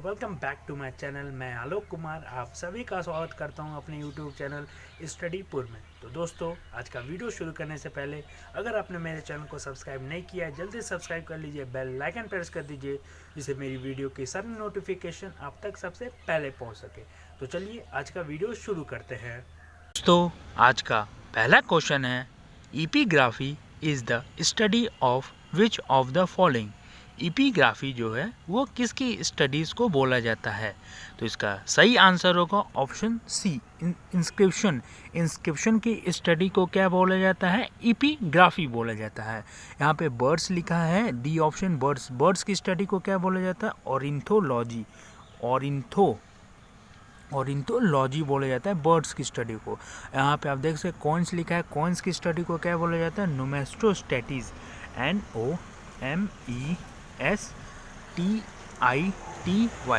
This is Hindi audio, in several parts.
Welcome back to my channel. मैं आलोक कुमार आप सभी का स्वागत करता हूं अपने यूट्यूब चैनल स्टडीपुर में। तो दोस्तों, आज का वीडियो शुरू करने से पहले अगर आपने मेरे चैनल को सब्सक्राइब नहीं किया है, जल्दी सब्सक्राइब कर लीजिए, बेल आइकन प्रेस कर दीजिए, जिससे मेरी वीडियो की सारी नोटिफिकेशन आप तक सबसे पहले पहुँच सके। तो चलिए आज का वीडियो शुरू करते हैं। दोस्तों, आज का पहला क्वेश्चन है, epigraphy is the study of which of the following. Epigraphy जो है वो किसकी स्टडीज़ को बोला जाता है? तो इसका सही आंसर होगा ऑप्शन सी, इंस्क्रिप्शन। इंस्क्रिप्शन की स्टडी को क्या बोला जाता है? एपिग्राफी बोला जाता है। यहाँ पे बर्ड्स लिखा है, डी ऑप्शन बर्ड्स। बर्ड्स की स्टडी को क्या बोला जाता है? ऑर्निथोलॉजी। ऑर्निथोलॉजी बोला जाता है बर्ड्स की स्टडी को। यहाँ पे आप देख सकते कॉइन्स लिखा है, कॉइन्स की स्टडी को क्या बोला जाता है? नोमेस्टोस्टैटिस। NOMESTITY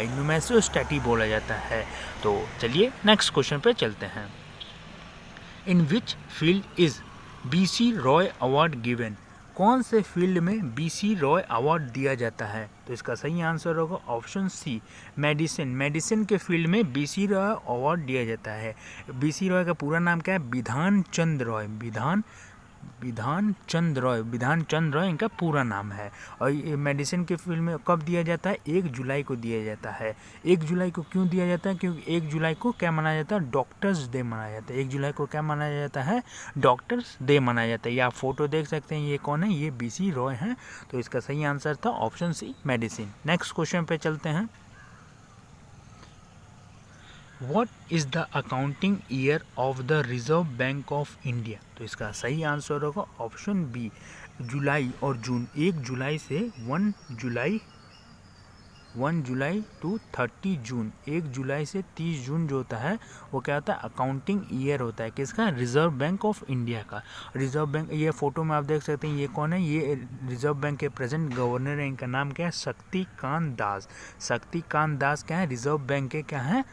न्यूमेस्टोस्टैटी बोला जाता है। तो चलिए नेक्स्ट क्वेश्चन पे चलते हैं। In which field is BC Roy award given. कौन से फील्ड में BC रॉय अवार्ड दिया जाता है? तो इसका सही आंसर होगा ऑप्शन सी, मेडिसिन। मेडिसिन के फील्ड में BC रॉय अवार्ड दिया जाता है। BC रॉय का पूरा नाम क्या है? बिधान चंद्र रॉय। विधान चंद्र रॉय इनका पूरा नाम है। और ये मेडिसिन के फील्ड में कब दिया जाता है? 1 जुलाई को दिया जाता है। 1 जुलाई को क्यों दिया जाता है? क्योंकि 1 जुलाई को क्या मनाया जाता है? डॉक्टर्स डे मनाया जाता है। 1 जुलाई को क्या मनाया जाता है? डॉक्टर्स डे मनाया जाता है। ये आप फोटो देख सकते हैं, ये कौन है? ये BC रॉय हैं। तो इसका सही आंसर था option C, medicine. Next question पे चलते हैं। What is the accounting year of the Reserve Bank of India? तो इसका सही आंसर होगा ऑप्शन बी, जुलाई और जून। 1 जुलाई से 1 जुलाई टू 30 जून। 1 जुलाई से 30 जून जो होता है वो क्या होता है? अकाउंटिंग ईयर होता है। किसका? रिजर्व बैंक ऑफ इंडिया का। रिजर्व बैंक, ये फोटो में आप देख सकते हैं, ये कौन है? ये रिजर्व बैंक के प्रेजेंट गवर्नर है। इनका नाम क्या है? शक्तिकांत दास। शक्तिकांत दास क्या है? रिजर्व बैंक के क्या है?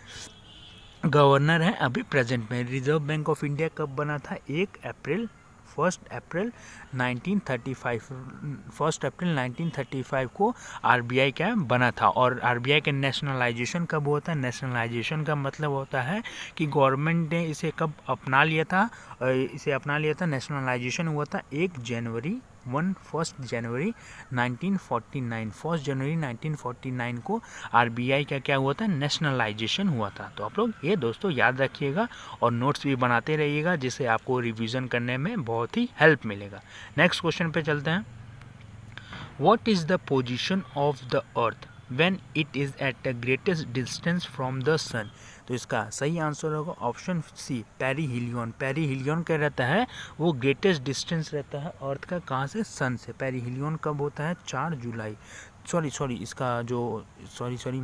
गवर्नर है अभी प्रेजेंट में। रिजर्व बैंक ऑफ इंडिया कब बना था? 1 अप्रैल 1935 को RBI क्या बना था। और RBI के नेशनलाइजेशन कब होता है? नेशनलाइजेशन का मतलब होता है कि गवर्नमेंट ने इसे कब अपना लिया था? नेशनलाइजेशन हुआ था 1 जनवरी 1949 को RBI का क्या हुआ था? नेशनलाइजेशन हुआ था। तो आप लोग ये दोस्तों याद रखिएगा और नोट्स भी बनाते रहिएगा, जिससे आपको रिवीजन करने में बहुत ही हेल्प मिलेगा। नेक्स्ट क्वेश्चन पे चलते हैं। What is the position of the earth when it is at the greatest distance from the sun? तो इसका सही आंसर होगा ऑप्शन सी, पेरीहिलियन। पेरीहिलियन क्या रहता है? वो ग्रेटेस्ट डिस्टेंस रहता है अर्थ का, कहाँ से? सन से। पेरीहिलियन कब होता है? 4 जुलाई।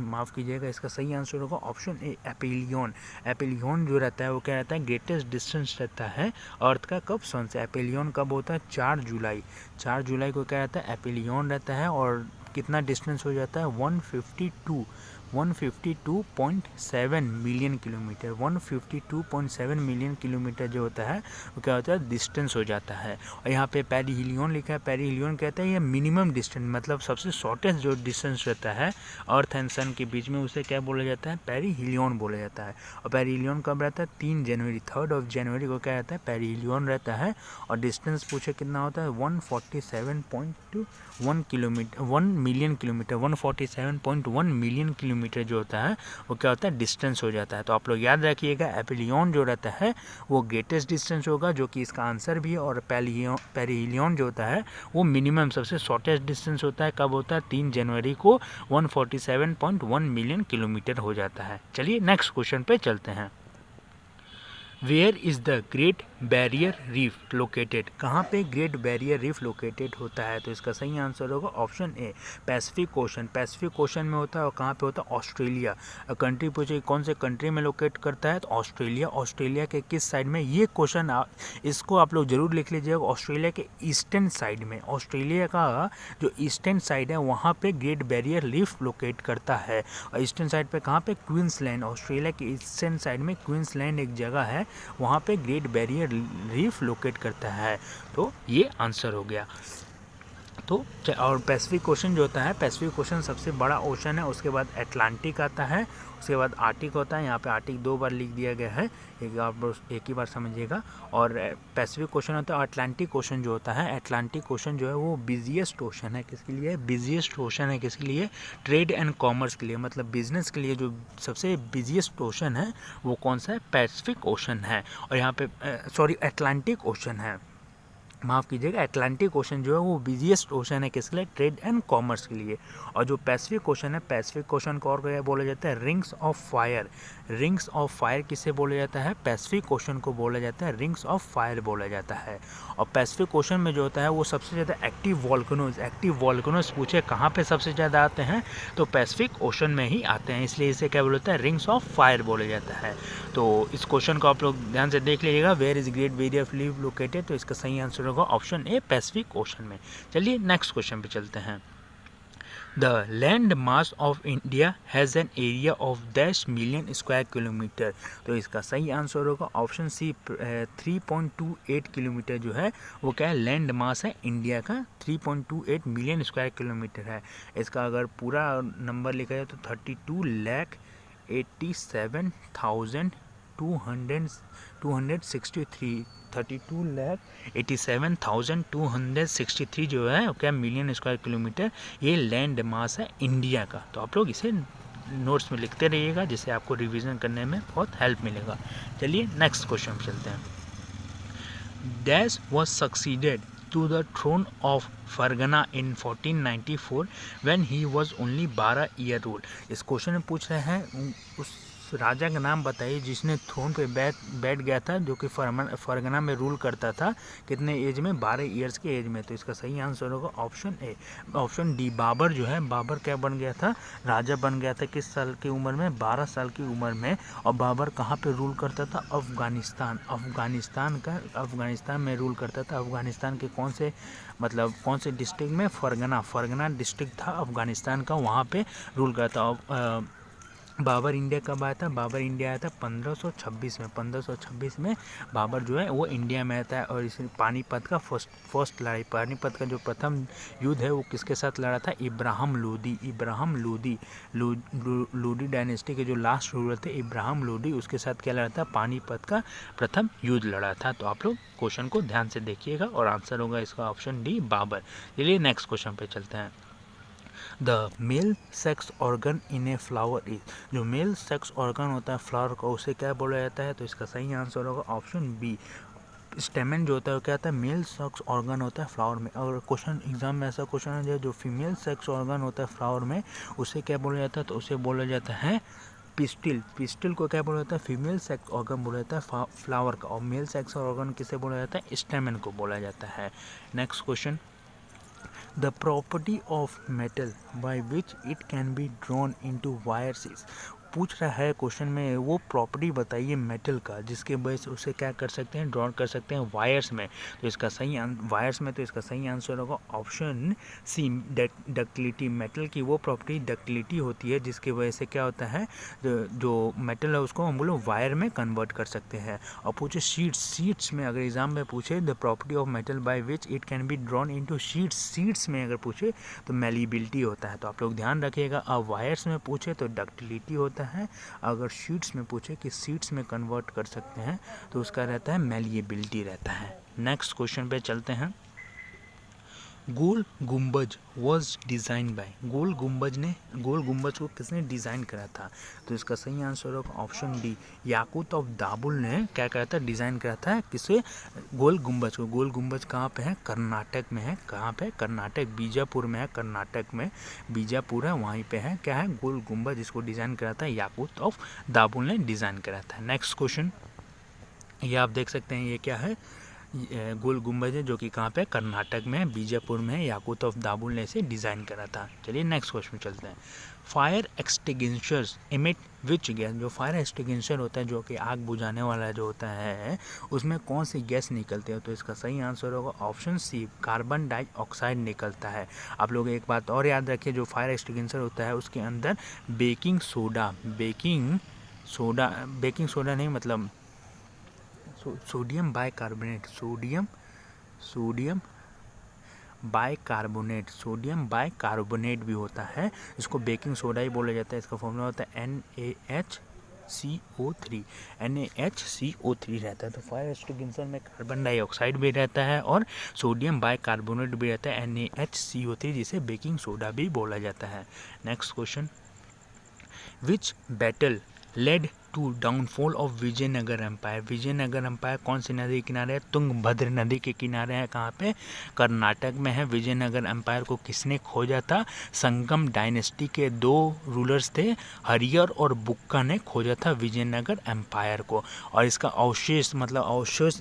माफ़ कीजिएगा, इसका सही आंसर होगा ऑप्शन ए, एपेलियन। एपेलियन जो रहता है वो क्या रहता है? ग्रेटेस्ट डिस्टेंस रहता है अर्थ का, कब? सन से। एपेलियन कब होता है? 4 जुलाई। 4 जुलाई को क्या रहता है? एपेलियन रहता है। और कितना डिस्टेंस हो जाता है? 152.7 मिलियन किलोमीटर। 152.7 मिलियन किलोमीटर जो होता है वो क्या होता है? डिस्टेंस हो जाता है। और यहाँ पे पेरीहिलियन लिखा है। पेरीहिलियन कहता है ये मिनिमम डिस्टेंस, मतलब सबसे शॉर्टेस्ट जो डिस्टेंस रहता है अर्थ एंड सन के बीच में, उसे क्या बोला जाता है? पेरीहिलियन बोला जाता है। और पेरीहिलियन कब रहता है? 3 जनवरी 3 जनवरी को क्या रहता है? पेरीहिलियन रहता है। और डिस्टेंस पूछे कितना होता है? 147.1 मिलियन किलोमीटर। 147.1 मिलियन किलोमीटर जो होता है वो क्या होता है? डिस्टेंस हो जाता है। तो आप लोग याद रखिएगा, एपेलियन जो रहता है वो ग्रेटेस्ट डिस्टेंस होगा, जो कि इसका आंसर भी है। और पेरीहिलियन जो होता है वो मिनिमम, सबसे शॉर्टेस्ट डिस्टेंस होता है। कब होता है? 3 जनवरी को 147.1 मिलियन किलोमीटर हो जाता है। चलिए नेक्स्ट क्वेश्चन पे चलते हैं। Where is the great barrier reef located? कहाँ पे ग्रेट बैरियर रीफ लोकेटेड होता है? तो इसका सही आंसर होगा ऑप्शन ए, पैसिफिक ओशन। पैसिफिक ओशन में होता है। और कहाँ पे होता है? ऑस्ट्रेलिया। कंट्री पूछे कौन से कंट्री में लोकेट करता है? तो ऑस्ट्रेलिया। ऑस्ट्रेलिया के किस साइड में? ये क्वेश्चन इसको आप लोग जरूर लिख लीजिएगा। ऑस्ट्रेलिया के ईस्टर्न साइड में, ऑस्ट्रेलिया का जो ईस्टर्न साइड है वहाँ पे ग्रेट बैरियर रीफ लोकेट करता है। और ईस्टर्न साइड पे कहाँ पे? क्वींसलैंड। ऑस्ट्रेलिया के ईस्टर्न साइड में क्वींसलैंड एक जगह है, वहाँ पे ग्रेट बैरियर रीफ लोकेट करता है। तो ये आंसर हो गया। तो और पैसिफिक ओशन जो होता है, पैसिफिक ओशन सबसे बड़ा ओशन है, उसके बाद अटलांटिक आता है, उसके बाद आर्टिक होता है। यहाँ पे आर्टिक 2 बार लिख दिया गया है, एक ही बार समझिएगा। और पैसिफिक ओशन होता है। अटलांटिक ओशन जो होता है, अटलांटिक ओशन जो है वो बिजिएस्ट ओशन है। किसके लिए बिजिएस्ट ओशन है? किसके लिए? ट्रेड एंड कॉमर्स के लिए, मतलब बिजनेस के लिए जो सबसे बिजिएस्ट ओशन है वो कौन सा है? पैसिफिक ओशन है। और यहाँ पे अटलांटिक ओशन है, माफ़ कीजिएगा, अटलांटिक ओशन जो है वो बिजिएस्ट ओशन है। किसके लिए? ट्रेड एंड कॉमर्स के लिए। और जो पैसिफिक ओशन है, पैसिफिक ओशन को और क्या बोला जाता है? Rings of fire. Rings of fire किसे बोला जाता है? पैसिफिक ओशन को बोला जाता है रिंग्स ऑफ फायर बोला जाता है। और पैसिफिक ओशन में जो होता है वो सबसे ज़्यादा एक्टिव वॉल्केनोज पूछे कहाँ पे सबसे ज़्यादा आते हैं, तो पैसिफिक ओशन में ही आते हैं, इसलिए इसे क्या बोलते हैं? रिंग्स ऑफ फायर बोला जाता है। तो इस क्वेश्चन को आप लोग ध्यान से देख लीजिएगा, where is great barrier of reef located, तो इसका सही आंसर होगा ऑप्शन ए, पैसिफिक ओशन में। चलिए नेक्स्ट क्वेश्चन पे चलते हैं। The land mass of India has an area of 10 million square kilometre, तो इसका सही आंसर होगा ऑप्शन सी, 3.28 किलोमीटर जो है वो क्या है? लैंड मास है इंडिया का, 3.28 मिलियन स्क्वायर किलोमीटर है। इसका अगर पूरा नंबर लिखा जाए तो 32,87,263 जो है क्या मिलियन स्क्वायर किलोमीटर, ये लैंड मास है इंडिया का। तो आप लोग इसे नोट्स में लिखते रहिएगा, जिससे आपको रिवीजन करने में बहुत हेल्प मिलेगा। चलिए नेक्स्ट क्वेश्चन पे चलते हैं। Dash was succeeded to the throne of Fergana in 1494 when he was only 12 year old। इस क्वेश्चन में पूछ रहे हैं उस राजा का नाम बताइए जिसने थ्रोन पे बैठ गया था, जो कि फरगना में रूल करता था, कितने एज में? 12 ईयर्स के एज में। तो इसका सही आंसर होगा option A, option D, Babur जो है, बाबर क्या बन गया था? राजा बन गया था। किस साल की उम्र में? 12 साल की उम्र में। और बाबर कहाँ पे रूल करता था? अफगानिस्तान में रूल करता था। अफगानिस्तान के कौन से डिस्ट्रिक्ट में? फरगना डिस्ट्रिक्ट था अफगानिस्तान का, वहाँ पे रूल करता था। बाबर इंडिया कब आया था? बाबर इंडिया आया था 1526 में। 1526 में बाबर जो है वो इंडिया में आता है। और इस पानीपत का फर्स्ट लड़ाई, पानीपत का जो प्रथम युद्ध है वो किसके साथ लड़ा था? इब्राहिम लोदी डायनेस्टी के जो लास्ट रूलर थे इब्राहिम लोदी, उसके साथ क्या लड़ा था? पानीपत का प्रथम युद्ध लड़ा था। तो आप लोग क्वेश्चन को ध्यान से देखिएगा और आंसर होगा इसका ऑप्शन डी, बाबर। चलिए नेक्स्ट क्वेश्चन पे चलते हैं। The male sex organ in a flower is, जो मेल सेक्स ऑर्गन होता है फ्लावर का, उसे क्या बोला जाता है? तो इसका सही आंसर होगा ऑप्शन बी, स्टेमन जो होता है वो क्या होता है? मेल सेक्स ऑर्गन होता है फ्लावर में। और क्वेश्चन एग्जाम में ऐसा क्वेश्चन है जो फीमेल सेक्स ऑर्गन होता है फ्लावर में, उसे क्या बोला जाता है? तो उसे बोला जाता है पिस्टिल को क्या बोला जाता है? फीमेल सेक्स ऑर्गन बोला जाता है फ्लावर का। और मेल सेक्स ऑर्गन किसे बोला जाता है? स्टेमन को बोला जाता है। Next question. The property of metal by which it can be drawn into wires is, पूछ रहा है क्वेश्चन में वो प्रॉपर्टी बताइए मेटल का जिसके वजह से उसे क्या कर सकते हैं? ड्रॉ कर सकते हैं वायर्स में। तो इसका सही आंसर होगा ऑप्शन सी, डक्टिलिटी। मेटल की वो प्रॉपर्टी डक्टिलिटी होती है जिसकी वजह से क्या होता है? जो मेटल है उसको हम लोग वायर में कन्वर्ट कर सकते हैं। और पूछे शीट्स में, अगर एग्जाम में पूछे the property of metal by which it can be drawn into sheets में अगर पूछे तो मेलिबिलिटी होता है। तो आप लोग ध्यान रखिएगा। अब वायर्स में पूछे तो डक्टिलिटी होता है, अगर शीट्स में पूछे कि शीट्स में कन्वर्ट कर सकते हैं तो उसका रहता है मेलिएबिलिटी रहता है। नेक्स्ट क्वेश्चन पे चलते हैं। गोल गुम्बज वॉज डिज़ाइन बाय, गोल गुम्बज को किसने डिज़ाइन करा था? तो इसका सही आंसर होगा option D, Yaqut of Dabul ने क्या करा था? डिज़ाइन करा था। किसे? गोल गुम्बज को। गोल गुम्बज कहाँ पे है? कर्नाटक में है। कहाँ पे? कर्नाटक, बीजापुर में है। कर्नाटक में बीजापुर है, वहीं पे है। क्या है? गोल गुम्बज, इसको डिज़ाइन करा था याकूत ऑफ दाबुल ने डिज़ाइन करा था। नेक्स्ट क्वेश्चन, ये आप देख सकते हैं, ये क्या है? गोल गुम्बज है जो कि कहाँ पे? कर्नाटक में है, बीजापुर में है। याकूत ऑफ दाबुल ने इसे डिज़ाइन करा था। चलिए नेक्स्ट क्वेश्चन चलते हैं। Fire extinguishers emit which gas, जो फायर एक्सटिंग्विशर होता है जो कि आग बुझाने वाला जो होता है उसमें कौन सी गैस निकलती है? तो इसका सही आंसर होगा ऑप्शन सी, कार्बन डाइऑक्साइड निकलता है। आप लोग एक बात और याद रखिए, जो फायर एक्सटिंग्विशर होता है उसके अंदर बेकिंग सोडा नहीं, मतलब sodium bicarbonate, sodium bicarbonate, sodium bicarbonate भी होता है, इसको बेकिंग सोडा ही बोला जाता है। इसका फॉर्मूला होता है NaHCO3, NaHCO3 रहता है। तो फायर एक्सटिंग्विशर में कार्बन डाइऑक्साइड भी रहता है और सोडियम बाइकार्बोनेट भी रहता है, NaHCO3, जिसे बेकिंग सोडा भी बोला जाता है। Next question, which battle led to downfall of Vijayanagar empire. Vijayanagar empire कौन सी नदी के किनारे है? तुंगभद्र नदी के किनारे है। कहाँ पे? कर्नाटक में है। विजयनगर एम्पायर को किसने खोजा था? संगम डायनेस्टी के 2 रूलर्स थे, हरियर और बुक्का ने खोजा था विजयनगर एम्पायर को। और इसका अवशेष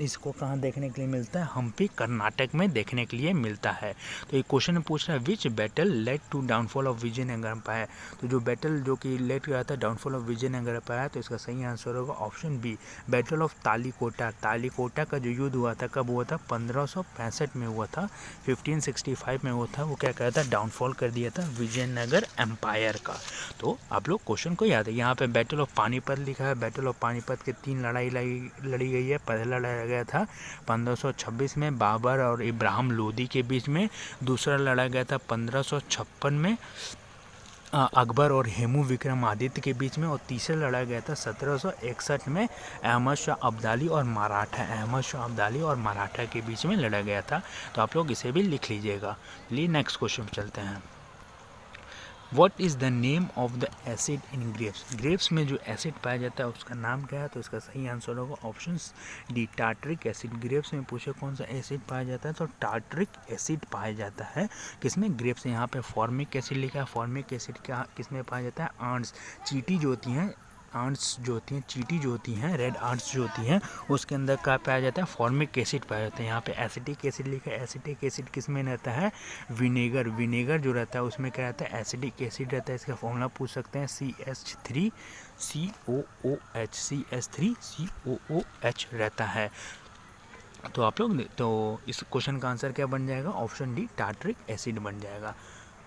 इसको कहाँ देखने के लिए मिलता है? हम्पी कर्नाटक में देखने के लिए मिलता है। तो ये क्वेश्चन पूछ रहा है which battle led to downfall of Vijayanagar empire. तो जो बैटल जो कि लेड किया था डाउनफॉल ऑफ विजयनगर एम्पायर, तो इसका सही आंसर होगा option B, battle of Talikota. Talikota का जो युद्ध हुआ था कब हुआ था? 1565 में हुआ था, 1565 में हुआ था। वो क्या कहता था? डाउनफॉल कर दिया था विजयनगर एम्पायर का। तो आप लोग क्वेश्चन को याद है। यहाँ पे बैटल ऑफ पानीपत लिखा है। बैटल ऑफ पानीपत के 3 लड़ाई लड़ी गई है। पहला लड़ा गया था 1526 में बाबर और इब्राहिम लोदी के बीच में। दूसरा लड़ा गया था 1556 में अकबर और हेमू विक्रमादित्य के बीच में। और तीसरा लड़ा गया था 1761 में अहमद शाह अब्दाली और मराठा के बीच में लड़ा गया था। तो आप लोग इसे भी लिख लीजिएगा। चलिए नेक्स्ट क्वेश्चन पे चलते हैं। What is the name of the acid in grapes. Grapes में जो एसिड पाया जाता है उसका नाम क्या है? तो इसका सही आंसर होगा option D, tartaric acid. Grapes में पूछे कौन सा एसिड पाया जाता है, तो टार्ट्रिक एसिड पाया जाता है। किसमें? ग्रेप्स। यहाँ पे फॉर्मिक एसिड लिखा है। फॉर्मिक एसिड क्या किसमें पाया जाता है? आंट्स, चींटी जो होती हैं, चींटी जो होती हैं, रेड आंट्स जो होती हैं, उसके अंदर क्या पाया जाता है? फॉर्मिक एसिड पाया जाता है। यहाँ पे एसिटिक एसिड लिखा है। एसिटिक एसिड किस में रहता है? विनेगर। विनेगर जो रहता है उसमें क्या रहता है? एसिडिक एसिड रहता है। इसका फॉर्मूला पूछ सकते हैं CH3COOH, CH3COOH रहता है। तो आप लोग तो इस क्वेश्चन का आंसर क्या बन जाएगा? ऑप्शन डी, टार्ट्रिक एसिड बन जाएगा।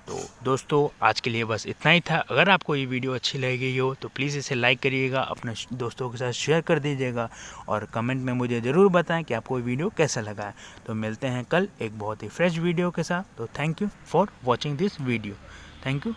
तो दोस्तों आज के लिए बस इतना ही था। अगर आपको ये वीडियो अच्छी लगी हो तो प्लीज़ इसे लाइक करिएगा, अपने दोस्तों के साथ शेयर कर दीजिएगा और कमेंट में मुझे ज़रूर बताएं कि आपको ये वीडियो कैसा लगा है। तो मिलते हैं कल एक बहुत ही फ्रेश वीडियो के साथ। तो thank you for watching this video. Thank you.